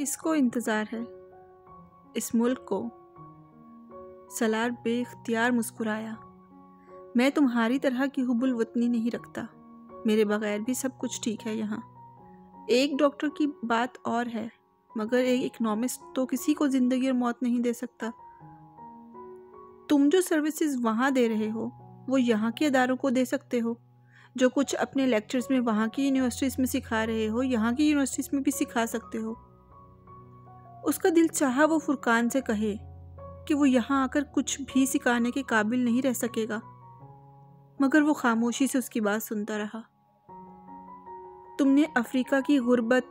किसको इंतज़ार है इस मुल्क को? सलार बेख्तियार मुस्कुराया। मैं तुम्हारी तरह की हुब्बुल वतनी नहीं रखता। मेरे बगैर भी सब कुछ ठीक है यहाँ। एक डॉक्टर की बात और है, मगर एक इकोनॉमिस्ट तो किसी को ज़िंदगी और मौत नहीं दे सकता। तुम जो सर्विसेज वहाँ दे रहे हो वो यहाँ के अदारों को दे सकते हो। जो कुछ अपने लेक्चर्स में वहाँ की यूनिवर्सिटीज़ में सिखा रहे हो, यहाँ की यूनिवर्सिटीज़ में भी सिखा सकते हो। उसका दिल चाहा वो फुरकान से कहे कि वो यहाँ आकर कुछ भी सिखाने के काबिल नहीं रह सकेगा, मगर वो खामोशी से उसकी बात सुनता रहा। तुमने अफ्रीका की गुर्बत,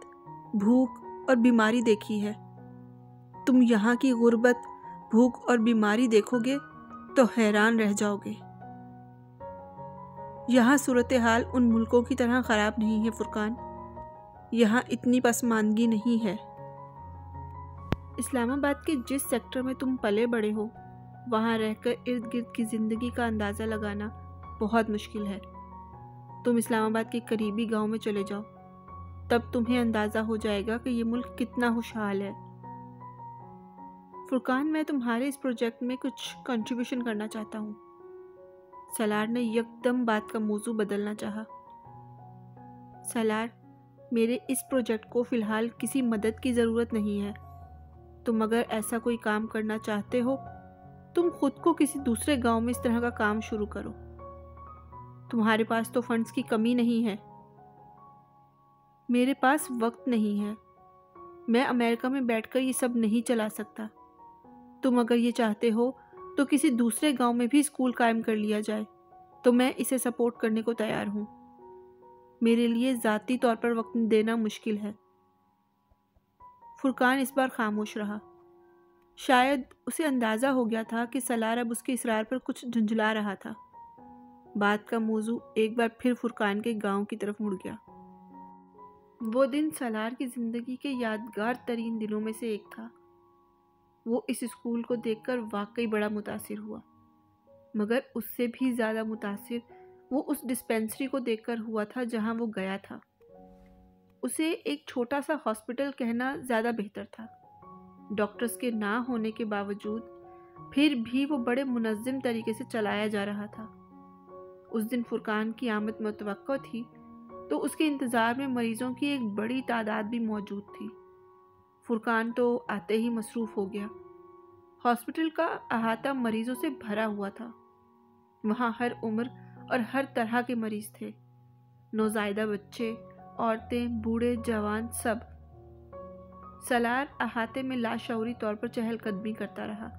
भूख और बीमारी देखी है। तुम यहाँ की गुर्बत, भूख और बीमारी देखोगे तो हैरान रह जाओगे। यहाँ सूरत हाल उन मुल्कों की तरह ख़राब नहीं है फुरकान। यहाँ इतनी पसमानदगी नहीं है। इस्लामाबाद के जिस सेक्टर में तुम पले बड़े हो, वहाँ रहकर इर्द गिर्द की ज़िंदगी का अंदाज़ा लगाना बहुत मुश्किल है। तुम इस्लामाबाद के करीबी गांव में चले जाओ, तब तुम्हें अंदाज़ा हो जाएगा कि ये मुल्क कितना खुशहाल है। फुरकान, मैं तुम्हारे इस प्रोजेक्ट में कुछ कंट्रीब्यूशन करना चाहता हूँ। सलार ने यकदम बात का मौजू बदलना चाहा। सलार, मेरे इस प्रोजेक्ट को फ़िलहाल किसी मदद की ज़रूरत नहीं है। तुम अगर ऐसा कोई काम करना चाहते हो, तुम खुद को किसी दूसरे गांव में इस तरह का काम शुरू करो। तुम्हारे पास तो फंड्स की कमी नहीं है। मेरे पास वक्त नहीं है। मैं अमेरिका में बैठकर ये सब नहीं चला सकता। तुम अगर ये चाहते हो तो किसी दूसरे गांव में भी स्कूल कायम कर लिया जाए, तो मैं इसे सपोर्ट करने को तैयार हूँ। मेरे लिए ज़ाती तौर पर वक्त देना मुश्किल है। फुरकान इस बार खामोश रहा। शायद उसे अंदाज़ा हो गया था कि सलार अब उसके इसरार पर कुछ झुंझला रहा था। बात का मौजू एक बार फिर फुरकान के गांव की तरफ मुड़ गया। वो दिन सलार की ज़िंदगी के यादगार तरीन दिनों में से एक था। वो इस स्कूल को देखकर वाकई बड़ा मुतासिर हुआ, मगर उससे भी ज़्यादा मुतासिर वो उस डिस्पेंसरी को देखकर हुआ था जहां वो गया था। उसे एक छोटा सा हॉस्पिटल कहना ज़्यादा बेहतर था। डॉक्टर्स के ना होने के बावजूद फिर भी वो बड़े मुनज़्ज़म तरीके से चलाया जा रहा था। उस दिन फुरकान की आमद मुतवक्को थी, तो उसके इंतज़ार में मरीज़ों की एक बड़ी तादाद भी मौजूद थी। फुरकान तो आते ही मसरूफ़ हो गया। हॉस्पिटल का अहाता मरीज़ों से भरा हुआ था। वहाँ हर उम्र और हर तरह के मरीज़ थे। नौज़ायदा बच्चे, औरतें, बूढ़े, जवान, सब। सलार अहाते में लाशऊरी तौर पर चहलकदमी करता रहा।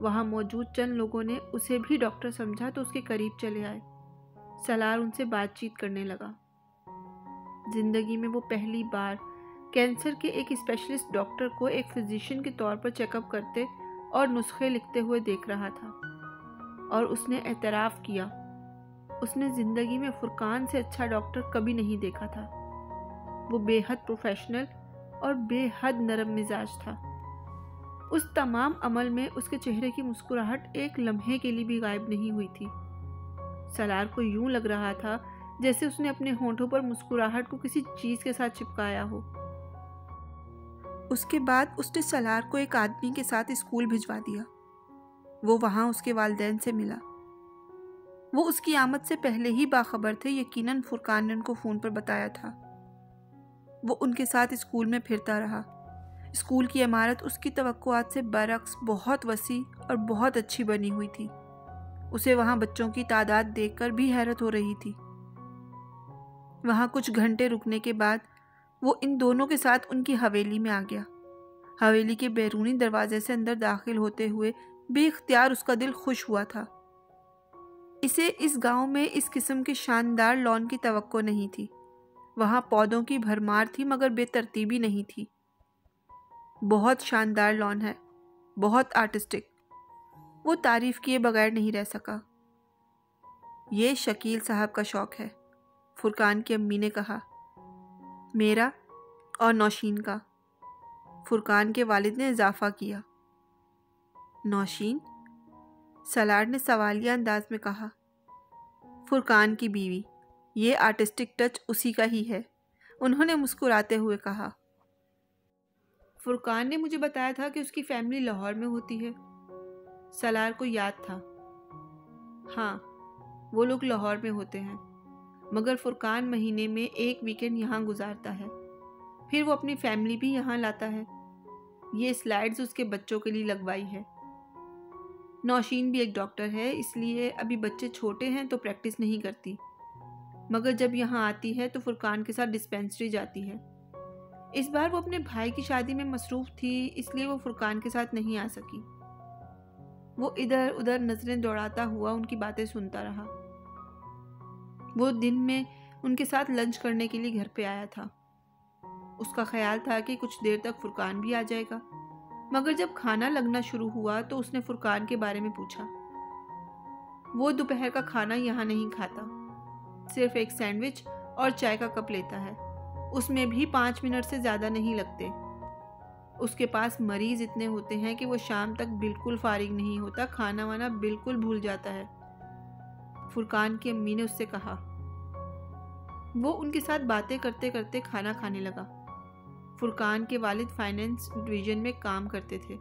वहाँ मौजूद चंद लोगों ने उसे भी डॉक्टर समझा तो उसके करीब चले आए। सलार उनसे बातचीत करने लगा। जिंदगी में वो पहली बार कैंसर के एक स्पेशलिस्ट डॉक्टर को एक फिजिशियन के तौर पर चेकअप करते और नुस्खे लिखते हुए देख रहा था, और उसने एतराफ़ किया, उसने ज़िंदगी में फुरकान से अच्छा डॉक्टर कभी नहीं देखा था। वो बेहद प्रोफेशनल और बेहद नरम मिजाज था। उस तमाम अमल में उसके चेहरे की मुस्कुराहट एक लम्हे के लिए भी गायब नहीं हुई थी। सलार को यूं लग रहा था जैसे उसने अपने होंठों पर मुस्कुराहट को किसी चीज़ के साथ चिपकाया हो। उसके बाद उसने सलार को एक आदमी के साथ स्कूल भिजवा दिया। वो वहाँ उसके वालिदैन से मिला। वो उसकी आमद से पहले ही बाखबर थे। यकीनन फुरकान ने उनको फ़ोन पर बताया था। वो उनके साथ स्कूल में फिरता रहा। स्कूल की इमारत उसकी तवक्कुआत से बरअक्स बहुत वसी और बहुत अच्छी बनी हुई थी। उसे वहाँ बच्चों की तादाद देखकर भी हैरत हो रही थी। वहाँ कुछ घंटे रुकने के बाद वो इन दोनों के साथ उनकी हवेली में आ गया। हवेली के बैरूनी दरवाजे से अंदर दाखिल होते हुए बेख्तियार उसका दिल खुश हुआ था। इसे इस गांव में इस किस्म के शानदार लॉन की तवक्को नहीं थी। वहाँ पौधों की भरमार थी, मगर बेतरतीबी नहीं थी। बहुत शानदार लॉन है, बहुत आर्टिस्टिक। वो तारीफ किए बगैर नहीं रह सका। ये शकील साहब का शौक है, फुरकान की अम्मी ने कहा। मेरा और नौशीन का, फुरकान के वालिद ने इजाफा किया। नौशीन? सलार ने सवालिया अंदाज में कहा। फुरकान की बीवी। ये आर्टिस्टिक टच उसी का ही है, उन्होंने मुस्कुराते हुए कहा। फुरकान ने मुझे बताया था कि उसकी फैमिली लाहौर में होती है। सलार को याद था, हाँ वो लोग लाहौर में होते हैं, मगर फुरकान महीने में एक वीकेंड यहाँ गुजारता है, फिर वो अपनी फैमिली भी यहाँ लाता है। ये स्लाइड्स उसके बच्चों के लिए लगवाई है। नौशीन भी एक डॉक्टर है, इसलिए अभी बच्चे छोटे हैं तो प्रैक्टिस नहीं करती, मगर जब यहाँ आती है तो फुरकान के साथ डिस्पेंसरी जाती है। इस बार वो अपने भाई की शादी में मसरूफ़ थी, इसलिए वो फुरकान के साथ नहीं आ सकी। वो इधर उधर नज़रें दौड़ाता हुआ उनकी बातें सुनता रहा। वो दिन में उनके साथ लंच करने के लिए घर पे आया था। उसका ख्याल था कि कुछ देर तक फुरकान भी आ जाएगा, मगर जब खाना लगना शुरू हुआ तो उसने फुरकान के बारे में पूछा। वो दोपहर का खाना यहाँ नहीं खाता, सिर्फ एक सैंडविच और चाय का कप लेता है, उसमें भी 5 मिनट से ज़्यादा नहीं लगते। उसके पास मरीज़ इतने होते हैं कि वो शाम तक बिल्कुल फारिग नहीं होता, खाना वाना बिल्कुल भूल जाता है। फुरकान की अम्मी ने उससे कहा। वो उनके साथ बातें करते करते खाना खाने लगा। फुरकान के वालिद फाइनेंस डिवीज़न में काम करते थे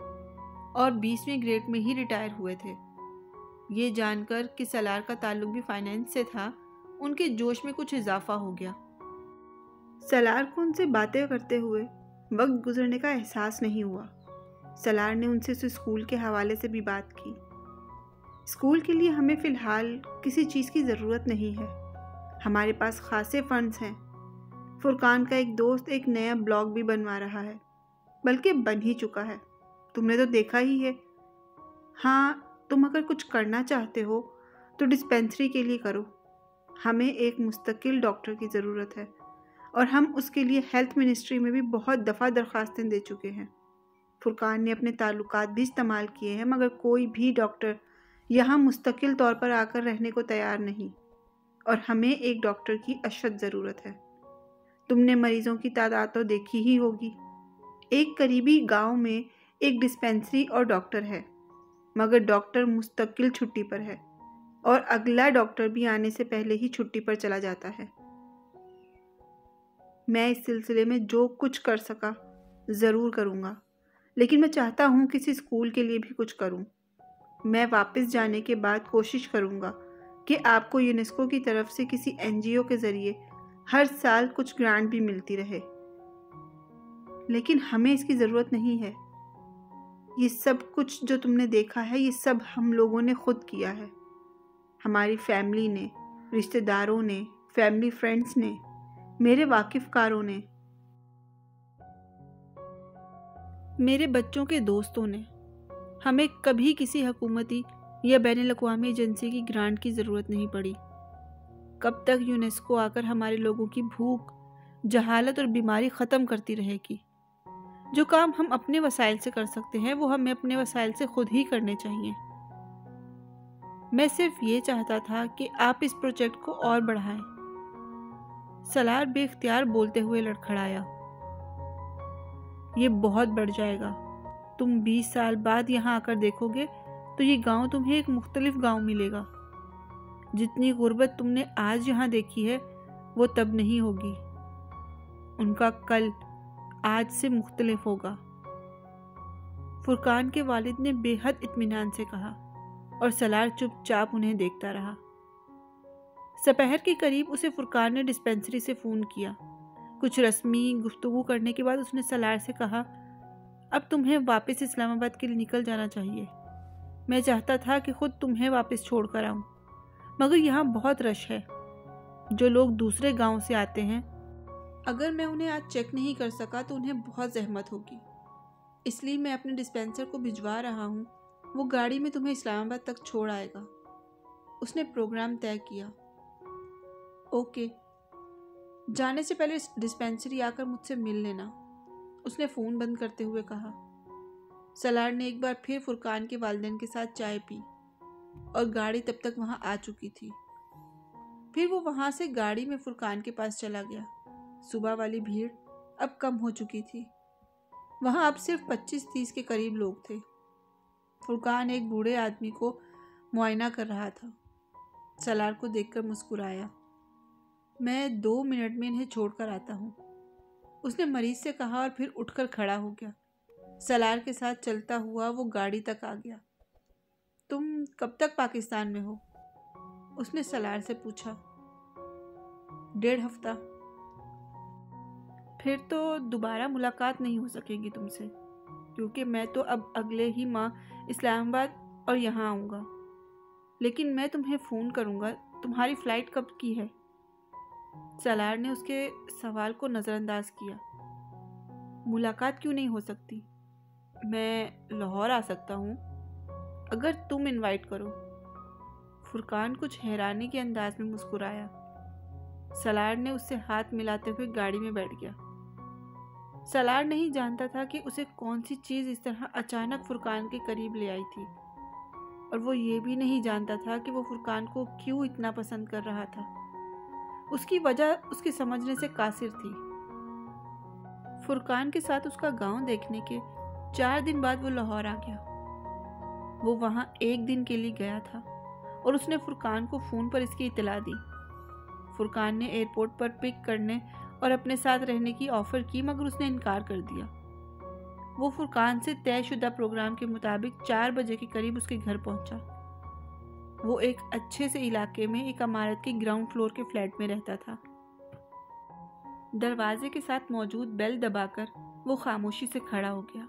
और 20वें ग्रेड में ही रिटायर हुए थे। ये जानकर कि सलार का ताल्लुक भी फाइनेंस से था, उनके जोश में कुछ इजाफा हो गया। सलार को उनसे बातें करते हुए वक्त गुजरने का एहसास नहीं हुआ। सलार ने उनसे उस स्कूल के हवाले से भी बात की। स्कूल के लिए हमें फ़िलहाल किसी चीज़ की ज़रूरत नहीं है, हमारे पास खासे फंड्स हैं। फुरकान का एक दोस्त एक नया ब्लॉग भी बनवा रहा है, बल्कि बन ही चुका है, तुमने तो देखा ही है। हाँ, तुम अगर कुछ करना चाहते हो तो डिस्पेंसरी के लिए करो। हमें एक मुस्तकिल डॉक्टर की ज़रूरत है और हम उसके लिए हेल्थ मिनिस्ट्री में भी बहुत दफ़ा दरख्वास्तें दे चुके हैं। फुरकान ने अपने ताल्लुकात भी इस्तेमाल किए हैं, मगर कोई भी डॉक्टर यहाँ मुस्तकिल तौर पर आकर रहने को तैयार नहीं, और हमें एक डॉक्टर की अशद ज़रूरत है। तुमने मरीज़ों की तादाद तो देखी ही होगी। एक करीबी गांव में एक डिस्पेंसरी और डॉक्टर है, मगर डॉक्टर मुस्तकिल छुट्टी पर है और अगला डॉक्टर भी आने से पहले ही छुट्टी पर चला जाता है। मैं इस सिलसिले में जो कुछ कर सका ज़रूर करूँगा, लेकिन मैं चाहता हूँ किसी स्कूल के लिए भी कुछ करूँ। मैं वापस जाने के बाद कोशिश करूँगा कि आपको यूनेस्को की तरफ से किसी NGO के ज़रिए हर साल कुछ ग्रांट भी मिलती रहे, लेकिन हमें इसकी ज़रूरत नहीं है। ये सब कुछ जो तुमने देखा है, ये सब हम लोगों ने खुद किया है। हमारी फैमिली ने, रिश्तेदारों ने, फैमिली फ्रेंड्स ने, मेरे वाकिफ़कारों ने, मेरे बच्चों के दोस्तों ने। हमें कभी किसी हुकूमती या बैनुल-अक़वामी एजेंसी की ग्रांट की ज़रूरत नहीं पड़ी। कब तक यूनेस्को आकर हमारे लोगों की भूख, जहालत और बीमारी ख़त्म करती रहेगी? जो काम हम अपने वसाइल से कर सकते हैं, वो हमें अपने वसाइल से खुद ही करने चाहिए। मैं सिर्फ ये चाहता था कि आप इस प्रोजेक्ट को और बढ़ाएं। सलार बेख्तियार बोलते हुए लड़खड़ाया। ये बहुत बढ़ जाएगा। तुम 20 साल बाद यहाँ आकर देखोगे तो ये गांव तुम्हें एक मुख्तलिफ गांव मिलेगा। जितनी गुर्बत तुमने आज यहाँ देखी है, वो तब नहीं होगी। उनका कल आज से मुख्तलिफ होगा। फुरकान के वालिद ने बेहद इत्मीनान से कहा और सलार चुपचाप उन्हें देखता रहा। दोपहर के करीब उसे फुरकान ने डिस्पेंसरी से फ़ोन किया। कुछ रस्मी गुफ्तगू करने के बाद उसने सलार से कहा, अब तुम्हें वापस इस्लामाबाद के लिए निकल जाना चाहिए। मैं चाहता था कि खुद तुम्हें वापस छोड़ कर आऊँ, मगर यहाँ बहुत रश है। जो लोग दूसरे गांव से आते हैं, अगर मैं उन्हें आज चेक नहीं कर सका तो उन्हें बहुत जहमत होगी। इसलिए मैं अपने डिस्पेंसर को भिजवा रहा हूँ, वो गाड़ी में तुम्हें इस्लामाबाद तक छोड़ आएगा। उसने प्रोग्राम तय किया। ओके, जाने से पहले डिस्पेंसरी आकर मुझसे मिल लेना, उसने फ़ोन बंद करते हुए कहा। सलार ने एक बार फिर फुरकान के वालिदैन के साथ चाय पी और गाड़ी तब तक वहाँ आ चुकी थी। फिर वो वहाँ से गाड़ी में फुरकान के पास चला गया। सुबह वाली भीड़ अब कम हो चुकी थी। वहाँ अब सिर्फ 25-30 के करीब लोग थे। फुरकान एक बूढ़े आदमी को मुआयना कर रहा था। सलार को देखकर मुस्कुराया। मैं 2 मिनट में इन्हें छोड़कर आता हूँ, उसने मरीज से कहा और फिर उठकर खड़ा हो गया। सलार के साथ चलता हुआ वो गाड़ी तक आ गया। तुम कब तक पाकिस्तान में हो? उसने सलार से पूछा। 1.5 हफ्ता। फिर तो दोबारा मुलाकात नहीं हो सकेगी तुमसे, क्योंकि मैं तो अब अगले ही माह इस्लामाबाद और यहाँ आऊँगा। लेकिन मैं तुम्हें फ़ोन करूँगा। तुम्हारी फ़्लाइट कब की है? सलार ने उसके सवाल को नज़रअंदाज किया। मुलाकात क्यों नहीं हो सकती? मैं लाहौर आ सकता हूँ, अगर तुम इनवाइट करो। फुरकान कुछ हैरानी के अंदाज में मुस्कुराया। सलार ने उससे हाथ मिलाते हुए गाड़ी में बैठ गया। सलार नहीं जानता था कि उसे कौन सी चीज़ इस तरह अचानक फुरकान के करीब ले आई थी, और वो ये भी नहीं जानता था कि वो फुरकान को क्यों इतना पसंद कर रहा था। उसकी वजह उसके समझने से कासिर थी। फुरकान के साथ उसका गांव देखने के 4 दिन बाद वो लाहौर आ गया। वो वहाँ 1 दिन के लिए गया था और उसने फुरकान को फ़ोन पर इसकी इत्तला दी। फुरकान ने एयरपोर्ट पर पिक करने और अपने साथ रहने की ऑफ़र की, मगर उसने इनकार कर दिया। वो फुरकान से तयशुदा प्रोग्राम के मुताबिक 4 बजे के करीब उसके घर पहुंचा। वो एक अच्छे से इलाके में एक इमारत के ग्राउंड फ्लोर के फ्लैट में रहता था। दरवाजे के साथ मौजूद बेल दबाकर वो खामोशी से खड़ा हो गया।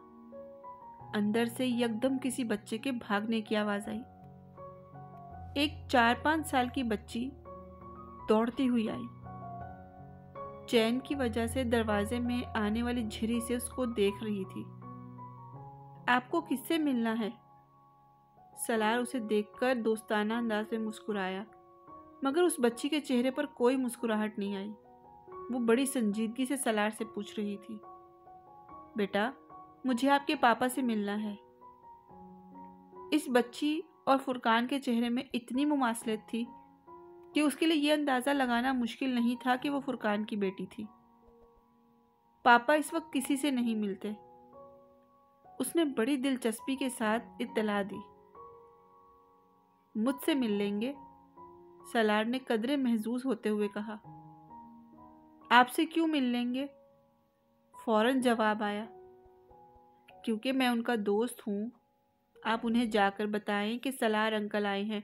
अंदर से यकदम किसी बच्चे के भागने की आवाज़ आई। एक 4-5 साल की बच्ची दौड़ती हुई आई। चैन की वजह से दरवाजे में आने वाली झिरी से उसको देख रही थी। आपको किससे मिलना है? सलार उसे देखकर दोस्ताना अंदाज में मुस्कुराया, मगर उस बच्ची के चेहरे पर कोई मुस्कुराहट नहीं आई। वो बड़ी संजीदगी से सलार से पूछ रही थी, बेटा, मुझे आपके पापा से मिलना है। इस बच्ची और फुरकान के चेहरे में इतनी मुमासलत थी कि उसके लिए यह अंदाज़ा लगाना मुश्किल नहीं था कि वो फुरकान की बेटी थी। पापा इस वक्त किसी से नहीं मिलते, उसने बड़ी दिलचस्पी के साथ इत्तला दी। मुझसे मिल लेंगे? सलार ने कदरे महजूज होते हुए कहा। आपसे क्यों मिल लेंगे? फौरन जवाब आया, क्योंकि मैं उनका दोस्त हूँ। आप उन्हें जाकर बताएं कि सलार अंकल आए हैं,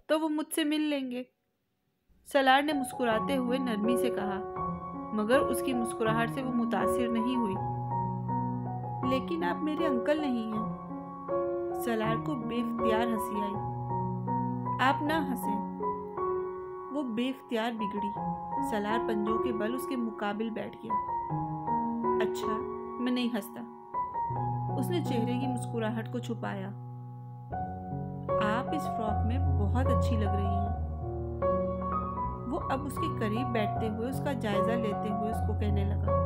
तो वो मुझसे मिल लेंगे। सलार ने मुस्कुराते हुए नरमी से कहा, मगर उसकी मुस्कुराहट से वो मुतासिर नहीं हुई। लेकिन आप मेरे अंकल नहीं हैं। सलार को बेख्तियार हंसी आई। आप ना हंसें। वो बेख्तियार बिगड़ी। सलार पंजों के बल उसके मुकाबिल बैठ गया। अच्छा, मैं नहीं हंसता। उसने चेहरे की मुस्कुराहट को छुपाया। आप इस फ्रॉक में बहुत अच्छी लग रही हैं। वो अब उसके करीब बैठते हुए उसका जायजा लेते हुए उसको कहने लगा।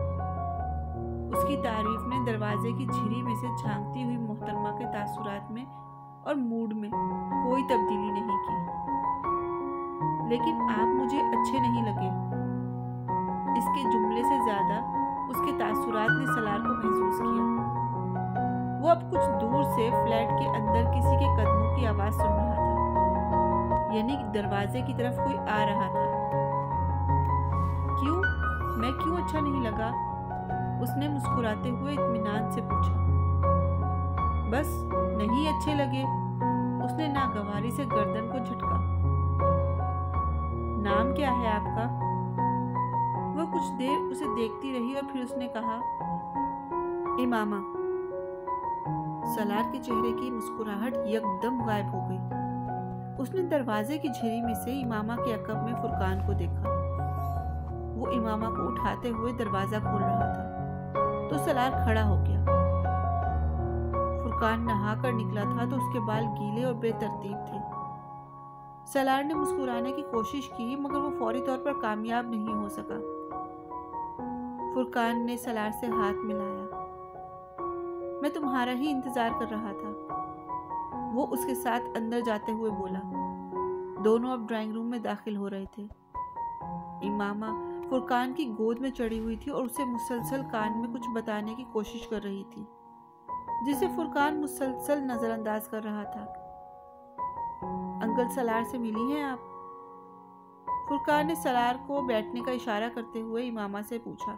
उसकी तारीफ ने दरवाजे की झिरी में से झांकती हुई मोहतरमा के तासुरात में और मूड में कोई तब्दीली नहीं की। लेकिन आप मुझे अच्छे नहीं लगे। इसके जुमले से ज्यादा उसके तासुरात ने सलार को महसूस किया। वो अब कुछ दूर से फ्लैट के अंदर किसी के कदमों की आवाज सुन रहा था, यानी दरवाजे की तरफ कोई आ रहा था। क्यों? मैं क्यों अच्छा नहीं लगा? उसने मुस्कुराते हुए इत्मीनान से पूछा। बस नहीं अच्छे लगे। उसने नागवारी से गर्दन को झटका। नाम क्या है आपका? वह कुछ देर उसे देखती रही और फिर उसने कहा, इमामा। सलार के चेहरे की मुस्कुराहट यकदम गायब हो गई। उसने दरवाजे की झिरी में से इमामा के अकब में फुरकान को देखा। वो इमामा को उठाते हुए दरवाजा खोल रहा था तो सलार खड़ा हो गया। फुरकान नहाकर निकला था तो उसके बाल गीले और बेतरतीब थे। सलार ने मुस्कुराने की कोशिश की, मगर वो फौरी तौर पर कामयाब नहीं हो सका। फुरकान ने सलार से हाथ मिलाया। मैं तुम्हारा ही इंतजार कर रहा था, वो उसके साथ अंदर जाते हुए बोला। दोनों अब ड्राइंग रूम में दाखिल हो रहे थे। इमामा फुरकान की गोद में चढ़ी हुई थी और उसे मुसलसल कान में कुछ बताने की कोशिश कर रही थी, जिसे फुरकान मुसलसल नजरअंदाज कर रहा था। अंकल सलार से मिली हैं आप? फुरकान ने सलार को बैठने का इशारा करते हुए इमामा से पूछा।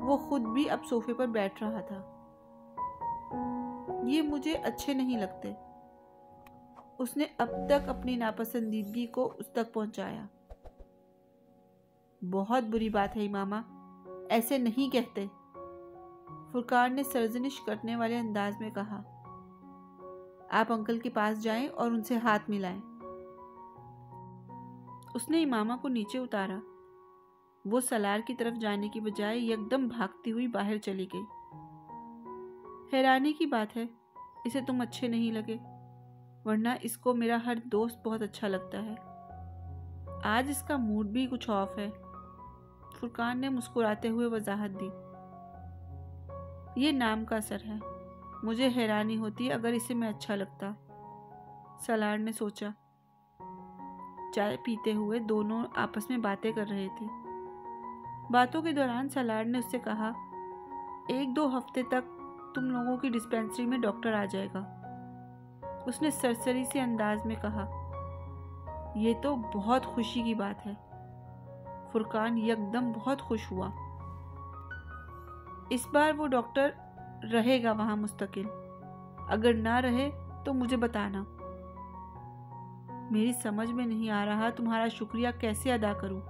वो खुद भी अब सोफे पर बैठ रहा था। ये मुझे अच्छे नहीं लगते। उसने अब तक अपनी नापसंदीदगी को उस तक पहुंचाया। बहुत बुरी बात है इमामा, ऐसे नहीं कहते, फुरकान ने सर्जनिश करने वाले अंदाज में कहा। आप अंकल के पास जाएं और उनसे हाथ मिलाएं। उसने इमामा को नीचे उतारा। वो सलार की तरफ जाने की बजाय एकदम भागती हुई बाहर चली गई। हैरानी की बात है इसे तुम अच्छे नहीं लगे, वरना इसको मेरा हर दोस्त बहुत अच्छा लगता है। आज इसका मूड भी कुछ ऑफ है, फुरकान ने मुस्कुराते हुए वजाहत दी। ये नाम का असर है। मुझे हैरानी होती अगर इसे मैं अच्छा लगता, सलार ने सोचा। चाय पीते हुए दोनों आपस में बातें कर रहे थे। बातों के दौरान सलार ने उससे कहा, 1-2 हफ्ते तक तुम लोगों की डिस्पेंसरी में डॉक्टर आ जाएगा। उसने सरसरी से अंदाज में कहा। यह तो बहुत खुशी की बात है। फुरकान यकदम बहुत खुश हुआ। इस बार वो डॉक्टर रहेगा वहां मुस्तकिल। अगर ना रहे तो मुझे बताना। मेरी समझ में नहीं आ रहा तुम्हारा शुक्रिया कैसे अदा करूं।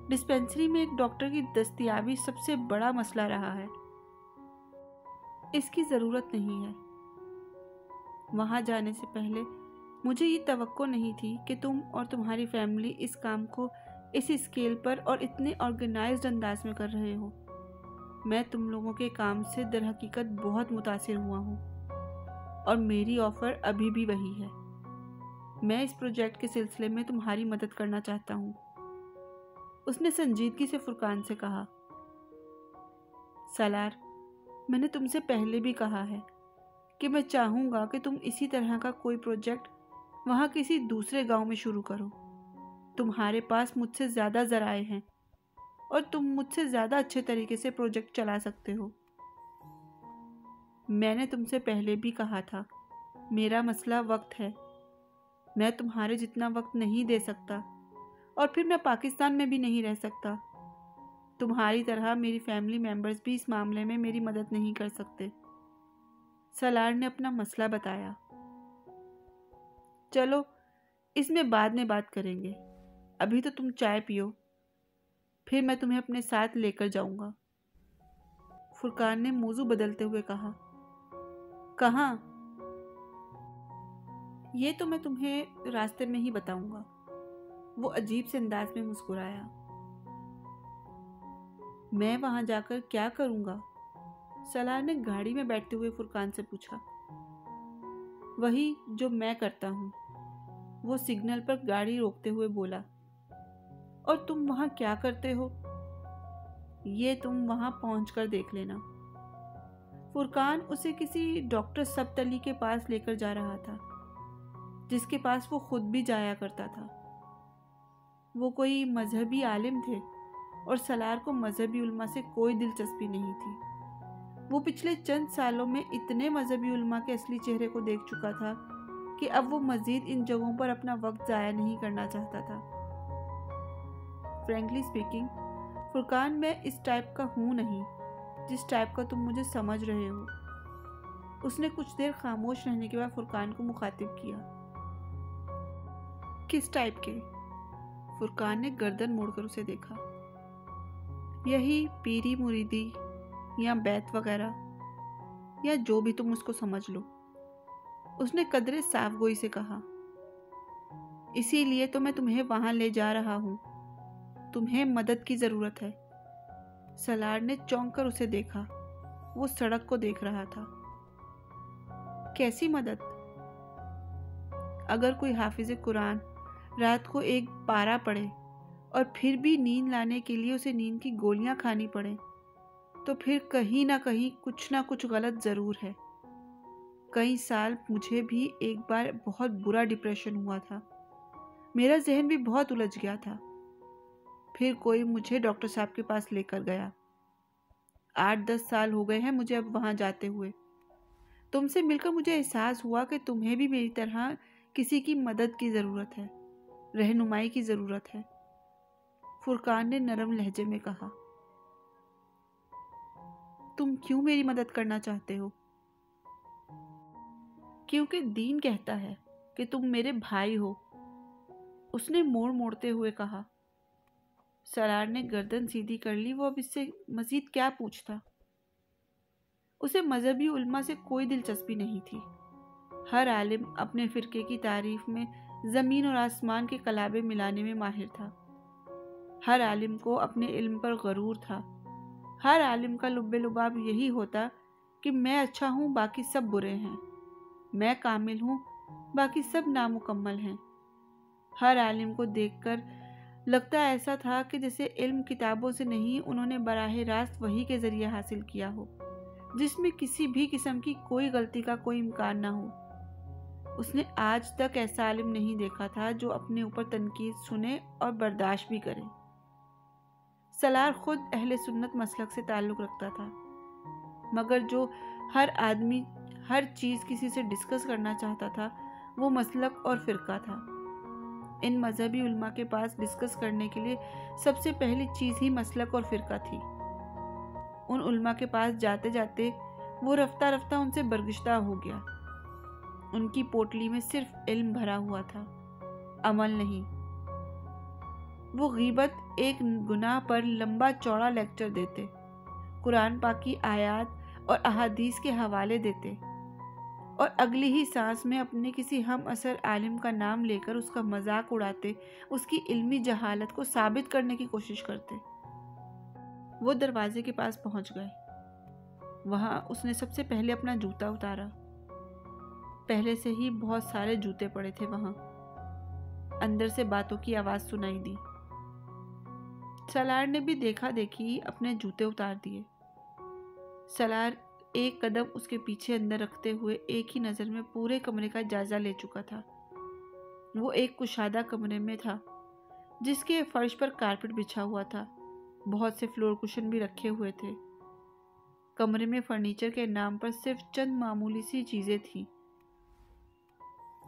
डिस्पेंसरी में एक डॉक्टर की दस्तयाबी सबसे बड़ा मसला रहा है। इसकी ज़रूरत नहीं है। वहां जाने से पहले मुझे ये तवक्को नहीं थी कि तुम और तुम्हारी फैमिली इस काम को इस स्केल पर और इतने ऑर्गेनाइज्ड अंदाज में कर रहे हो। मैं तुम लोगों के काम से दरहकीकत बहुत मुतासिर हुआ हूँ और मेरी ऑफ़र अभी भी वही है। मैं इस प्रोजेक्ट के सिलसिले में तुम्हारी मदद करना चाहता हूँ, उसने संजीदगी से फुरकान से कहा। सलार, मैंने तुमसे पहले भी कहा है कि मैं चाहूँगा कि तुम इसी तरह का कोई प्रोजेक्ट वहाँ किसी दूसरे गांव में शुरू करो। तुम्हारे पास मुझसे ज़्यादा ज़राए हैं और तुम मुझसे ज़्यादा अच्छे तरीके से प्रोजेक्ट चला सकते हो। मैंने तुमसे पहले भी कहा था, मेरा मसला वक्त है। मैं तुम्हारे जितना वक्त नहीं दे सकता और फिर मैं पाकिस्तान में भी नहीं रह सकता। तुम्हारी तरह मेरी फैमिली मेंबर्स भी इस मामले में मेरी मदद नहीं कर सकते। सलार ने अपना मसला बताया। चलो इसमें बाद में बात करेंगे, अभी तो तुम चाय पियो, फिर मैं तुम्हें अपने साथ लेकर जाऊंगा। फुरकान ने मौजू बदलते हुए कहा। कहाँ? ये तो मैं तुम्हें रास्ते में ही बताऊंगा। वो अजीब से अंदाज में मुस्कुराया। मैं वहां जाकर क्या करूंगा? सलार ने गाड़ी में बैठते हुए फुरकान से पूछा। वही जो मैं करता हूं, वो सिग्नल पर गाड़ी रोकते हुए बोला। और तुम वहां क्या करते हो? ये तुम वहां पहुंचकर देख लेना। फुरकान उसे किसी डॉक्टर सबतली के पास लेकर जा रहा था, जिसके पास वो खुद भी जाया करता था। वो कोई मजहबी आलिम थे और सलार को मजहबी उल्मा से कोई दिलचस्पी नहीं थी। वो पिछले चंद सालों में इतने मजहबी उल्मा के असली चेहरे को देख चुका था कि अब वो मजीद इन जगहों पर अपना वक्त ज़ाया नहीं करना चाहता था। फ्रैंकली स्पीकिंग, फुरकान, मैं इस टाइप का हूँ नहीं जिस टाइप का तुम मुझे समझ रहे हो। उसने कुछ देर खामोश रहने के बाद फुरकान को मुखातिब किया। किस टाइप के? फुरकान ने गर्दन मोड़कर उसे देखा। यही पीरी मुरीदी या बैत वगैरह, या जो भी तुम उसको समझ लो, उसने कदरे साफगोई से कहा। इसीलिए तो मैं तुम्हें वहां ले जा रहा हूं। तुम्हें मदद की जरूरत है। सलार ने चौंक कर उसे देखा। वो सड़क को देख रहा था। कैसी मदद? अगर कोई हाफिज कुरान रात को एक पारा पढ़े और फिर भी नींद लाने के लिए उसे नींद की गोलियां खानी पड़े, तो फिर कहीं ना कहीं कुछ ना कुछ गलत ज़रूर है। कई साल मुझे भी एक बार बहुत बुरा डिप्रेशन हुआ था। मेरा जहन भी बहुत उलझ गया था। फिर कोई मुझे डॉक्टर साहब के पास लेकर गया। 8-10 साल हो गए हैं मुझे अब वहाँ जाते हुए। तुमसे मिलकर मुझे एहसास हुआ कि तुम्हें भी मेरी तरह किसी की मदद की ज़रूरत है, रहनुमाई की ज़रूरत है, फुरकान ने नरम लहजे में कहा। तुम क्यों मेरी मदद करना चाहते हो? क्योंकि दीन कहता है कि तुम मेरे भाई हो, उसने मोड़ मोड़ते हुए कहा। सलार ने गर्दन सीधी कर ली। वो अब इससे मजीद क्या पूछता। उसे मजहबी उल्मा से कोई दिलचस्पी नहीं थी। हर आलिम अपने फिरके की तारीफ में ज़मीन और आसमान के कलाबे मिलाने में माहिर था। हर आलिम को अपने इल्म पर गरूर था। हर आलिम का लुब्बे लुबाब यही होता कि मैं अच्छा हूँ, बाकी सब बुरे हैं। मैं कामिल हूँ, बाकी सब नामुकम्मल हैं। हर आलिम को देखकर लगता ऐसा था कि जैसे इल्म किताबों से नहीं, उन्होंने बराह रास्त वही के जरिए हासिल किया हो, जिसमें किसी भी किस्म की कोई गलती का कोई इम्कान ना हो। उसने आज तक ऐसा आलिम नहीं देखा था जो अपने ऊपर तनकीद सुने और बर्दाश्त भी करे। सलार खुद अहले सुन्नत मसलक से ताल्लुक़ रखता था, मगर जो हर आदमी हर चीज़ किसी से डिस्कस करना चाहता था वो मसलक और फ़िरका था। इन मजहबी उल्मा के पास डिस्कस करने के लिए सबसे पहली चीज़ ही मसलक और फ़िरका थी। उन उल्मा के पास जाते जाते वो रफ्ता रफ्ता उनसे बरगश्ता हो गया। उनकी पोटली में सिर्फ इल्म भरा हुआ था, अमल नहीं। वो गीबत एक गुनाह पर लंबा चौड़ा लेक्चर देते, कुरान पाक की आयात और अहादीस के हवाले देते और अगली ही सांस में अपने किसी हम असर आलिम का नाम लेकर उसका मजाक उड़ाते, उसकी इल्मी जहालत को साबित करने की कोशिश करते। वो दरवाजे के पास पहुंच गए। वहां उसने सबसे पहले अपना जूता उतारा। पहले से ही बहुत सारे जूते पड़े थे वहां। अंदर से बातों की आवाज सुनाई दी। सलार ने भी देखा देखी अपने जूते उतार दिए। सलार एक कदम उसके पीछे अंदर रखते हुए एक ही नज़र में पूरे कमरे का जायजा ले चुका था। वो एक कुशादा कमरे में था जिसके फर्श पर कारपेट बिछा हुआ था। बहुत से फ्लोर कुशन भी रखे हुए थे। कमरे में फर्नीचर के नाम पर सिर्फ चंद मामूली सी चीज़ें थीं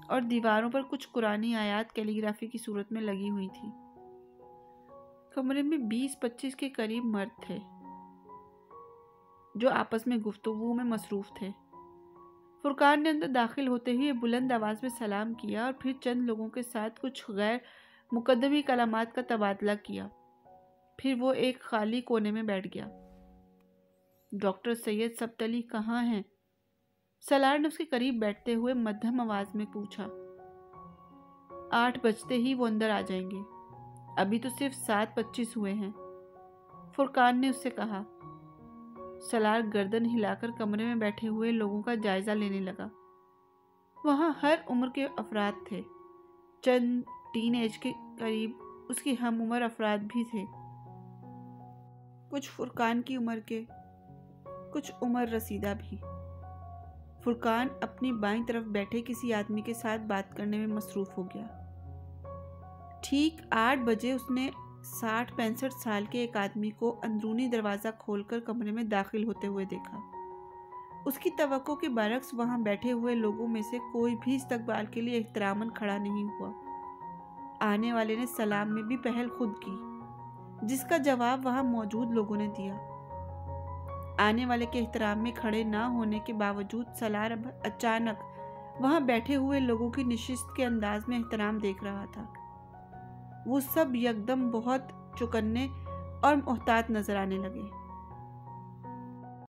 और दीवारों पर कुछ कुरानी आयात कैलीग्राफी की सूरत में लगी हुई थी। कमरे में 20-25 के करीब मर्द थे जो आपस में गुफ्तगू में मसरूफ थे। फुरकान ने अंदर दाखिल होते हुए बुलंद आवाज में सलाम किया और फिर चंद लोगों के साथ कुछ गैर मुकद्दमी कलामात का तबादला किया। फिर वो एक खाली कोने में बैठ गया। डॉक्टर सैयद सबतली कहाँ हैं? सलार ने उसके करीब बैठते हुए मध्यम आवाज में पूछा। 8 बजते ही वो अंदर आ जाएंगे, अभी तो सिर्फ 7:25 हुए हैं, फुरकान ने उससे कहा। सलार गर्दन हिलाकर कमरे में बैठे हुए लोगों का जायजा लेने लगा। वहां हर उम्र के अफराद थे। चंद टीन एज के करीब उसकी हम उम्र अफराद भी थे। कुछ फुरकान की उम्र के, कुछ उम्र रसीदा भी। फुरकान अपनी बाईं तरफ बैठे किसी आदमी के साथ बात करने में मसरूफ हो गया। ठीक 8 बजे उसने 60-65 साल के एक आदमी को अंदरूनी दरवाज़ा खोलकर कमरे में दाखिल होते हुए देखा। उसकी तवक्को के बरक्स वहां बैठे हुए लोगों में से कोई भी इस्तकबाल के लिए एहतरामन खड़ा नहीं हुआ। आने वाले ने सलाम में भी पहल खुद की, जिसका जवाब वहां मौजूद लोगों ने दिया। आने वाले के एहतराम में खड़े ना होने के बावजूद सलार अचानक वहां बैठे हुए लोगों की निशिस्त के अंदाज में एहतराम देख रहा था। वो सब यकदम बहुत चौकन्ने और मोहतात नजर आने लगे।